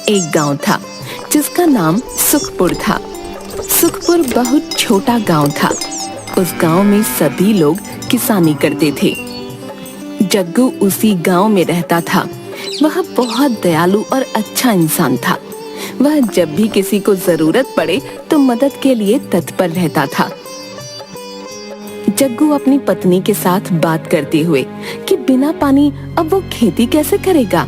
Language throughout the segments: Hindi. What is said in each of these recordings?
एक गांव था जिसका नाम सुखपुर था। सुखपुर बहुत छोटा गांव था। उस गांव में सभी लोग किसानी करते थे। जग्गू उसी गांव में रहता था। वह बहुत दयालु और अच्छा इंसान था। वह जब भी किसी को जरूरत पड़े तो मदद के लिए तत्पर रहता था। जग्गू अपनी पत्नी के साथ बात करते हुए कि बिना पानी अब वो खेती कैसे करेगा।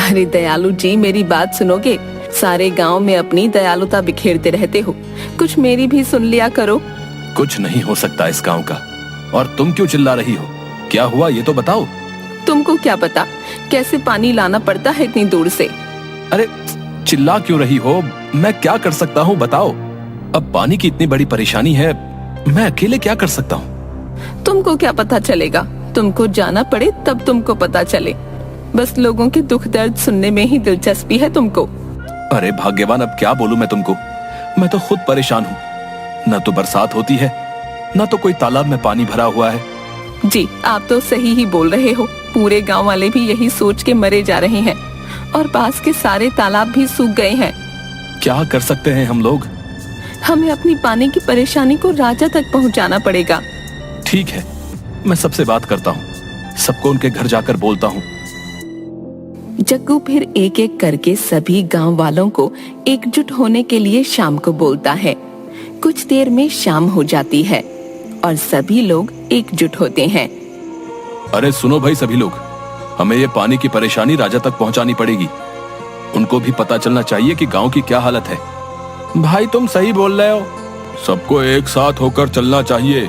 अरे दयालु जी, मेरी बात सुनोगे? सारे गांव में अपनी दयालुता बिखेरते रहते हो, कुछ मेरी भी सुन लिया करो। कुछ नहीं हो सकता इस गांव का। और तुम क्यों चिल्ला रही हो? क्या हुआ ये तो बताओ। तुमको क्या पता कैसे पानी लाना पड़ता है इतनी दूर से? अरे चिल्ला क्यों रही हो? मैं क्या कर सकता हूँ बताओ। अब पानी की इतनी बड़ी परेशानी है, मैं अकेले क्या कर सकता हूँ? तुमको क्या पता चलेगा? तुमको जाना पड़े तब तुमको पता चले। बस लोगों के दुख दर्द सुनने में ही दिलचस्पी है तुमको। अरे भाग्यवान, अब क्या बोलूं मैं तुमको। मैं तो खुद परेशान हूँ। न तो बरसात होती है, न तो कोई तालाब में पानी भरा हुआ है। जी, आप तो सही ही बोल रहे हो। पूरे गांव वाले भी यही सोच के मरे जा रहे हैं और पास के सारे तालाब भी सूख गए हैं। क्या कर सकते हैं हम लोग? हमें अपनी पानी की परेशानी को राजा तक पहुंचाना पड़ेगा। ठीक है, मैं सबसे बात करता हूँ, सबको उनके घर जाकर बोलता हूँ। जग्गू फिर एक एक करके सभी गांव वालों को एकजुट होने के लिए शाम को बोलता है। कुछ देर में शाम हो जाती है और सभी लोग एकजुट होते हैं। अरे सुनो भाई सभी लोग, हमें ये पानी की परेशानी राजा तक पहुंचानी पड़ेगी। उनको भी पता चलना चाहिए कि गांव की क्या हालत है। भाई तुम सही बोल रहे हो, सबको एक साथ होकर चलना चाहिए।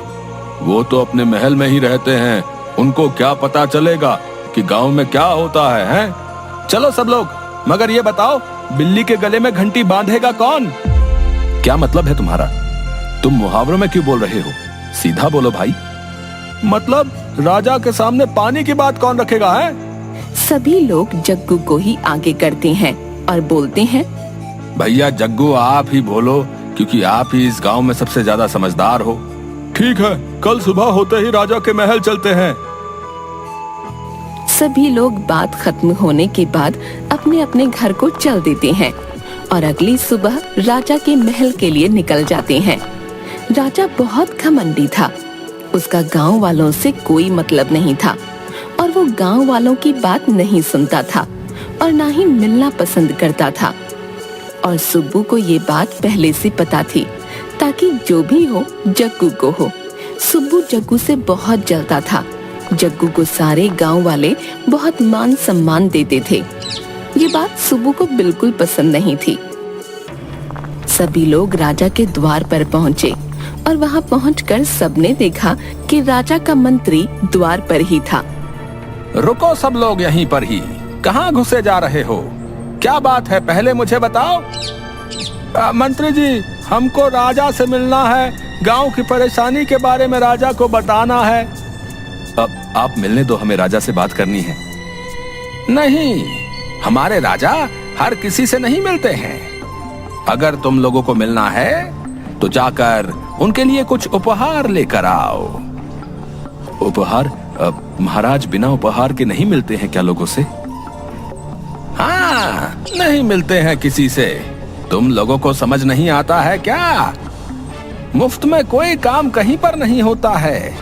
वो तो अपने महल में ही रहते हैं, उनको क्या पता चलेगा कि गांव में क्या होता है, हैं? चलो सब लोग, मगर ये बताओ, बिल्ली के गले में घंटी बांधेगा कौन? क्या मतलब है तुम्हारा? तुम मुहावरों में क्यों बोल रहे हो? सीधा बोलो भाई। मतलब राजा के सामने पानी की बात कौन रखेगा है? सभी लोग जग्गू को ही आगे करते हैं और बोलते हैं, भैया जग्गू आप ही बोलो, क्योंकि आप ही इस गांव में सबसे ज्यादा समझदार हो। ठीक है, कल सुबह होते ही राजा के महल चलते हैं। सभी लोग बात खत्म होने के बाद अपने अपने घर को चल देते हैं और अगली सुबह राजा के महल के लिए निकल जाते हैं। राजा बहुत घमंडी था। उसका गांव वालों से कोई मतलब नहीं था और वो गांव वालों की बात नहीं सुनता था और ना ही मिलना पसंद करता था। और सुब्बू को ये बात पहले से पता थी, ताकि जो भी हो जग्गू को हो। सुब्बू जग्गू से बहुत जलता था। जग्गू को सारे गांव वाले बहुत मान सम्मान देते थे। ये बात सुब्बू को बिल्कुल पसंद नहीं थी। सभी लोग राजा के द्वार पर पहुंचे और वहां पहुंचकर सबने देखा कि राजा का मंत्री द्वार पर ही था। रुको सब लोग यहीं पर ही, कहाँ घुसे जा रहे हो? क्या बात है, पहले मुझे बताओ। मंत्री जी, हमको राजा से मिलना है, गांव की परेशानी के बारे में राजा को बताना है। अब आप मिलने दो, हमें राजा से बात करनी है। नहीं, हमारे राजा हर किसी से नहीं मिलते हैं। अगर तुम लोगों को मिलना है तो जाकर उनके लिए कुछ उपहार लेकर आओ। उपहार? महाराज बिना उपहार के नहीं मिलते हैं क्या लोगों से? हाँ, नहीं मिलते हैं किसी से। तुम लोगों को समझ नहीं आता है क्या? मुफ्त में कोई काम कहीं पर नहीं होता है।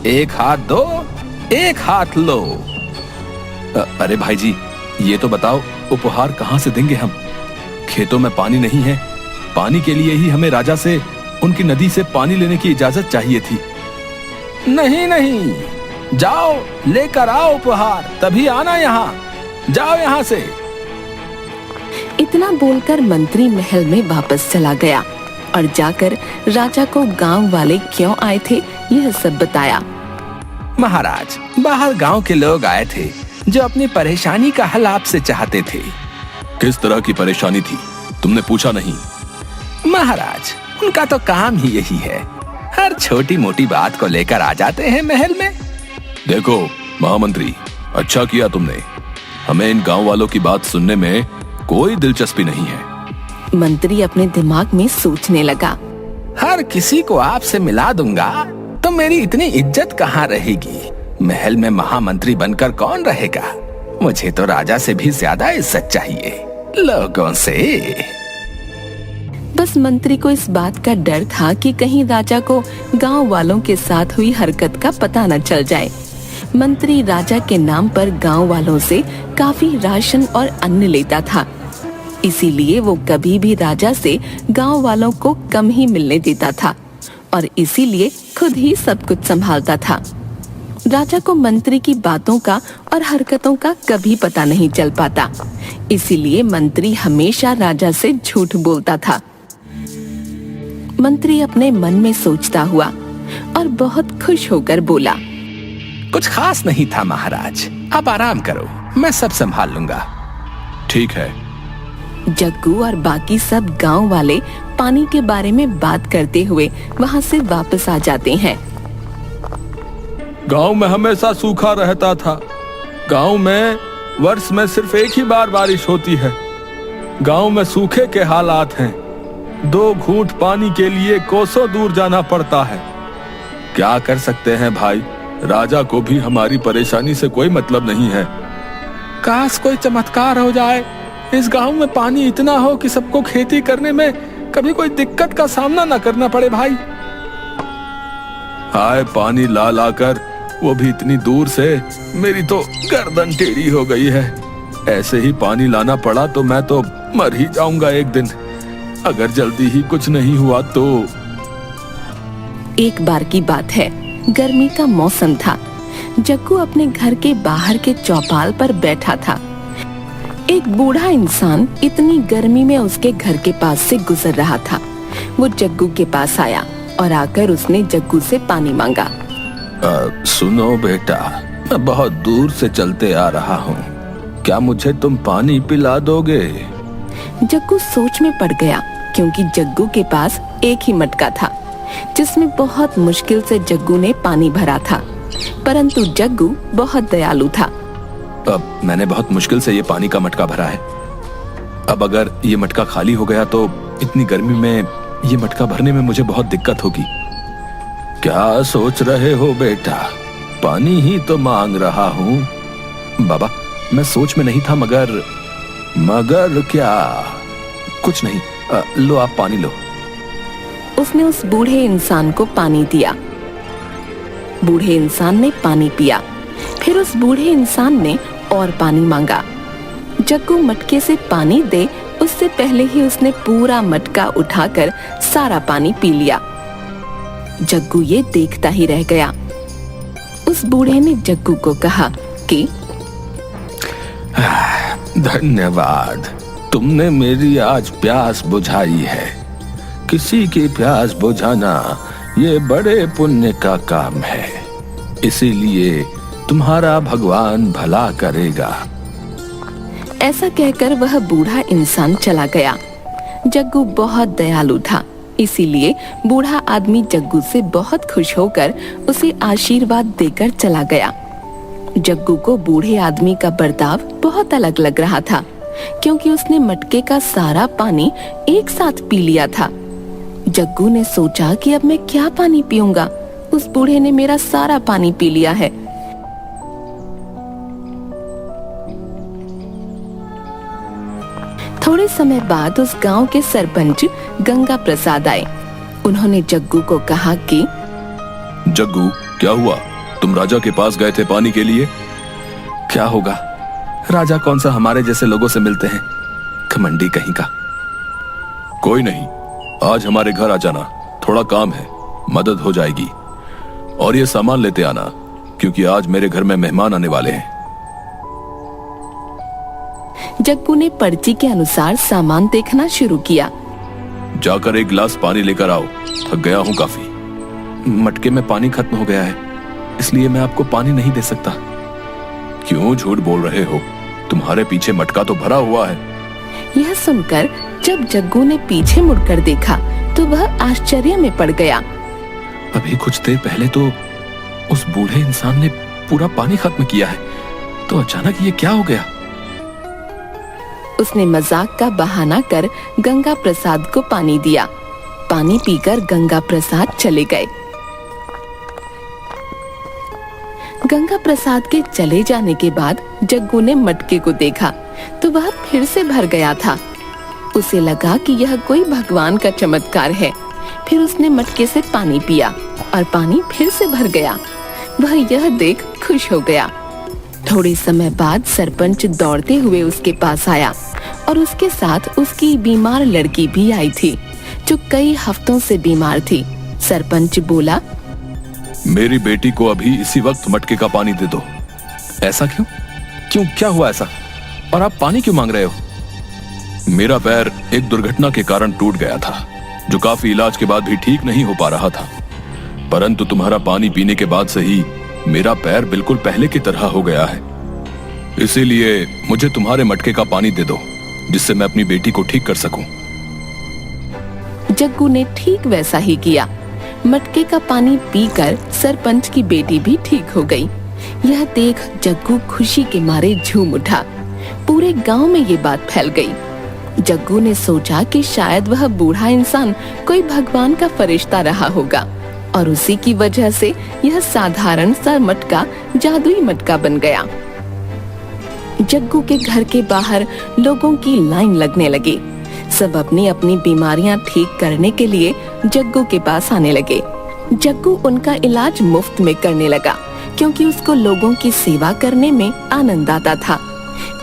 एक हाथ दो, एक हाथ लो। अरे भाई जी, ये तो बताओ, उपहार कहाँ से देंगे हम? खेतों में पानी नहीं है। पानी के लिए ही हमें राजा से उनकी नदी से पानी लेने की इजाजत चाहिए थी। नहीं नहीं, जाओ लेकर आओ उपहार, तभी आना यहाँ। जाओ यहाँ से। इतना बोलकर मंत्री महल में वापस चला गया और जाकर राजा को गांव वाले क्यों आए थे यह सब बताया। महाराज, बाहर गांव के लोग आए थे जो अपनी परेशानी का हल आपसे चाहते थे। किस तरह की परेशानी थी? तुमने पूछा नहीं? महाराज, उनका तो काम ही यही है, हर छोटी मोटी बात को लेकर आ जाते हैं महल में। देखो महामंत्री, अच्छा किया तुमने। हमें इन गांव वालों की बात सुनने में कोई दिलचस्पी नहीं है। मंत्री अपने दिमाग में सोचने लगा, हर किसी को आपसे मिला दूंगा तो मेरी इतनी इज्जत कहाँ रहेगी? महल में महामंत्री बनकर कौन रहेगा? मुझे तो राजा से भी ज्यादा इज्जत चाहिए। लोगों से। बस मंत्री को इस बात का डर था कि कहीं राजा को गांव वालों के साथ हुई हरकत का पता न चल जाए। मंत्री राजा के नाम पर गांव वालों से काफी राशन और अन्न लेता था, इसीलिए वो कभी भी राजा से गांव वालों को कम ही मिलने देता था और इसीलिए खुद ही सब कुछ संभालता था। राजा को मंत्री की बातों का और हरकतों का कभी पता नहीं चल पाता, इसीलिए मंत्री हमेशा राजा से झूठ बोलता था। मंत्री अपने मन में सोचता हुआ और बहुत खुश होकर बोला, कुछ खास नहीं था महाराज, आप आराम करो, मैं सब संभाल लूंगा। ठीक है। जग्गू और बाकी सब गांव वाले पानी के बारे में बात करते हुए वहां से वापस आ जाते हैं। गांव में हमेशा सूखा रहता था। गांव में वर्ष में सिर्फ एक ही बार बारिश होती है। गांव में सूखे के हालात हैं। 2 घूंट पानी के लिए कोसों दूर जाना पड़ता है। क्या कर सकते हैं भाई, राजा को भी हमारी परेशानी से कोई मतलब नहीं है। काश कोई चमत्कार हो जाए, इस गांव में पानी इतना हो कि सबको खेती करने में कभी कोई दिक्कत का सामना न करना पड़े भाई। हाय, पानी ला ला कर, वो भी इतनी दूर से, मेरी तो गर्दन टेढ़ी हो गई है। ऐसे ही पानी लाना पड़ा तो मैं तो मर ही जाऊंगा एक दिन, अगर जल्दी ही कुछ नहीं हुआ तो। एक बार की बात है, गर्मी का मौसम था। जग्गू अपने घर के बाहर के चौपाल पर बैठा था। एक बूढ़ा इंसान इतनी गर्मी में उसके घर के पास से गुजर रहा था। वो जग्गू के पास आया और आकर उसने जग्गू से पानी मांगा। सुनो बेटा, मैं बहुत दूर से चलते आ रहा हूँ, क्या मुझे तुम पानी पिला दोगे? जग्गू सोच में पड़ गया, क्योंकि जग्गू के पास एक ही मटका था जिसमें बहुत मुश्किल से जग्गू ने पानी भरा था, परंतु जग्गू बहुत दयालु था। अब मैंने बहुत मुश्किल से ये पानी का मटका भरा है। अब अगर ये मटका खाली हो गया तो इतनी गर्मी में ये मटका भरने में मुझे बहुत दिक्कत होगी। क्या सोच रहे हो बेटा, पानी ही तो मांग रहा हूँ। बाबा, मैं सोच में नहीं था, मगर क्या? कुछ नहीं, लो आप पानी लो। उसने उस बूढ़े इंसान को पानी दिया। बूढ़े इंसान ने पानी पिया। फिर उस बूढ़े इंसान ने और पानी मांगा। जग्गू मटके से पानी दे उससे पहले ही उसने पूरा मटका उठाकर सारा पानी पी लिया। जग्गू ये देखता ही रह गया। उस बूढ़े ने जग्गू को कहा कि धन्यवाद, तुमने मेरी आज प्यास बुझाई है। किसी की प्यास बुझाना ये बड़े पुण्य का काम है, इसीलिए तुम्हारा भगवान भला करेगा। ऐसा कहकर वह बूढ़ा इंसान चला गया। जग्गू बहुत दयालु था, इसीलिए बूढ़ा आदमी जग्गू से बहुत खुश होकर उसे आशीर्वाद देकर चला गया। जग्गू को बूढ़े आदमी का बर्ताव बहुत अलग लग रहा था, क्योंकि उसने मटके का सारा पानी एक साथ पी लिया था। जग्गू ने सोचा कि अब मैं क्या पानी पीऊंगा, उस बूढ़े ने मेरा सारा पानी पी लिया है। थोड़े समय बाद उस गांव के सरपंच गंगा प्रसाद आए। उन्होंने जग्गू को कहा कि जग्गू, क्या हुआ? तुम राजा के पास गए थे पानी के लिए? क्या होगा, राजा कौन सा हमारे जैसे लोगों से मिलते हैं, घमंडी कहीं का। कोई नहीं, आज हमारे घर आ जाना, थोड़ा काम है, मदद हो जाएगी। और ये सामान लेते आना, क्योंकि आज मेरे घर में मेहमान आने वाले हैं। जग्गू ने पर्ची के अनुसार सामान देखना शुरू किया। जाकर एक गिलास पानी लेकर आओ, थक गया हूँ काफी। मटके में पानी खत्म हो गया है, इसलिए मैं आपको पानी नहीं दे सकता। क्यों झूठ बोल रहे हो? तुम्हारे पीछे मटका तो भरा हुआ है। यह सुनकर जब जग्गू ने पीछे मुड़कर देखा तो वह आश्चर्य में पड़ गया। अभी कुछ देर पहले तो उस बूढ़े इंसान ने पूरा पानी खत्म किया है, तो अचानक ये क्या हो गया? उसने मजाक का बहाना कर गंगा प्रसाद को पानी दिया। पानी पीकर गंगा प्रसाद चले गए। गंगा प्रसाद के चले जाने के बाद जग्गू ने मटके को देखा तो वह फिर से भर गया था। उसे लगा कि यह कोई भगवान का चमत्कार है। फिर उसने मटके से पानी पिया और पानी फिर से भर गया। वह यह देख खुश हो गया। थोड़े समय बाद सरपंच दौड़ते हुए उसके पास आया और उसके साथ उसकी बीमार लड़की भी आई थी जो कई हफ्तों से बीमार थी। सरपंच बोला, मेरी बेटी को अभी इसी वक्त मटके का पानी दे दो। ऐसा क्यों? क्यों, क्या हुआ ऐसा? और आप पानी क्यों मांग रहे हो? मेरा पैर एक दुर्घटना के कारण टूट गया था, जो काफी इलाज के बाद भी ठीक नहीं हो पा रहा था। परंतु तुम्हारा पानी पीने के बाद से ही मेरा पैर बिल्कुल पहले की तरह हो गया है। इसीलिए मुझे तुम्हारे मटके का पानी दे दो, जिससे मैं अपनी बेटी को ठीक कर सकूं। जग्गू ने ठीक वैसा ही किया। मटके का पानी पीकर सरपंच की बेटी भी ठीक हो गई। यह देख जग्गू खुशी के मारे झूम उठा। पूरे गांव में ये बात फैल गई। जग्गू ने सोचा कि शायद वह बूढ़ा इंसान कोई भगवान का फरिश्ता रहा होगा और उसी की वजह से यह साधारण सा मटका जादुई मटका बन गया। जग्गू के घर के बाहर लोगों की लाइन लगने लगी। सब अपनी अपनी बीमारियां ठीक करने के लिए जग्गू के पास आने लगे। जग्गू उनका इलाज मुफ्त में करने लगा, क्योंकि उसको लोगों की सेवा करने में आनंद आता था।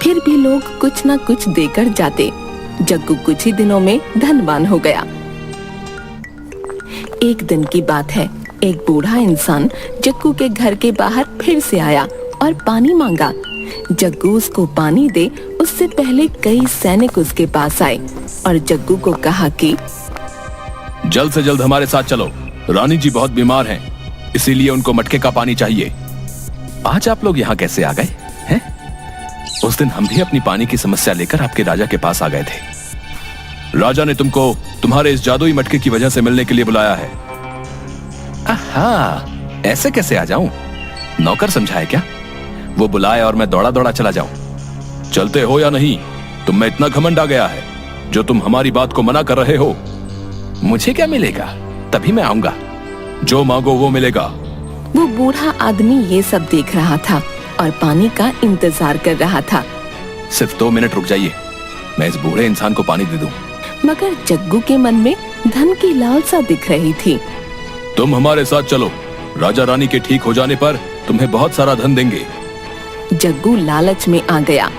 फिर भी लोग कुछ न कुछ देकर जाते। जग्गू कुछ ही दिनों में धनवान हो गया। एक दिन की बात है, एक बूढ़ा इंसान जग्गू के घर के बाहर फिर से आया और पानी मांगा। जग्गू उसको पानी दे उससे पहले कई सैनिक उसके पास आए और जग्गू को कहा कि जल्द से जल्द हमारे साथ चलो, रानी जी बहुत बीमार हैं, इसीलिए उनको मटके का पानी चाहिए। आज आप लोग यहाँ कैसे आ गए हैं? उस दिन हम भी अपनी पानी की समस्या लेकर आपके राजा के पास आ गए थे। राजा ने तुमको तुम्हारे इस जादुई मटके की वजह से मिलने के लिए बुलाया है। आहा, ऐसे कैसे आ जाऊं? नौकर समझा है क्या? वो बुलाए और मैं दौड़ा दौड़ा चला जाऊं? चलते हो या नहीं? तुम में इतना घमंड आ गया है जो तुम हमारी बात को मना कर रहे हो। मुझे क्या मिलेगा? तभी मैं आऊंगा। जो मांगो वो मिलेगा। वो बूढ़ा आदमी ये सब देख रहा था और पानी का इंतजार कर रहा था। सिर्फ 2 मिनट रुक जाइए, मैं इस बूढ़े इंसान को पानी दे दूं। मगर जग्गू के मन में धन की लालसा दिख रही थी। तुम हमारे साथ चलो, राजा रानी के ठीक हो जाने पर तुम्हें बहुत सारा धन देंगे। जग्गू लालच में आ गया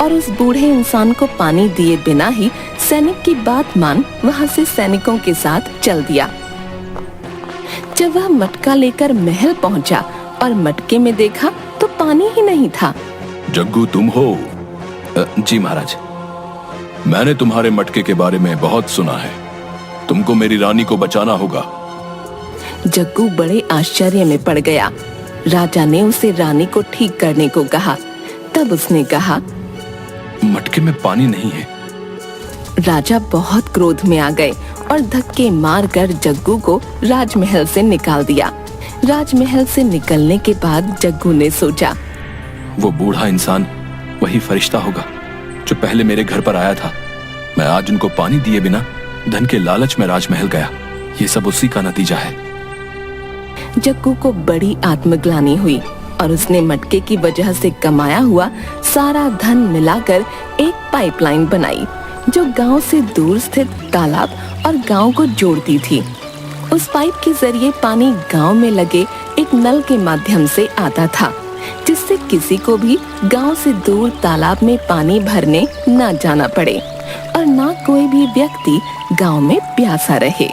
और उस बूढ़े इंसान को पानी दिए बिना ही सैनिक की बात मान वहाँ से सैनिकों के साथ चल दिया। जब वह मटका लेकर महल पहुँचा और मटके में देखा तो पानी ही नहीं था। जग्गू तुम हो? जी महाराज। मैंने तुम्हारे मटके के बारे में बहुत सुना है। तुमको मेरी रानी को बचाना होगा। जग्गू बड़े आश्चर्य में पड़ गया। राजा ने उसे रानी को ठीक करने को कहा। तब उसने कहा, मटके में पानी नहीं है। राजा बहुत क्रोध में आ गए और धक्के मारकर जग्गू को राजमहल से निकाल दिया। राजमहल से निकलने के बाद जग्गू ने सोचा, वो बूढ़ा इंसान वही फरिश्ता होगा जो पहले मेरे घर पर आया था। मैं आज उनको पानी दिए बिना धन के लालच में राजमहल गया। ये सब उसी का नतीजा है। जग्गू को बड़ी आत्मग्लानि हुई और उसने मटके की वजह से कमाया हुआ सारा धन मिलाकर एक पाइपलाइन बनाई, जो गांव से दूर स्थित तालाब और गांव को जोड़ती थी। उस पाइप के जरिए पानी गांव में लगे एक नल के माध्यम से आता था, जिससे किसी को भी गांव से दूर तालाब में पानी भरने न जाना पड़े और न कोई भी व्यक्ति गांव में प्यासा रहे।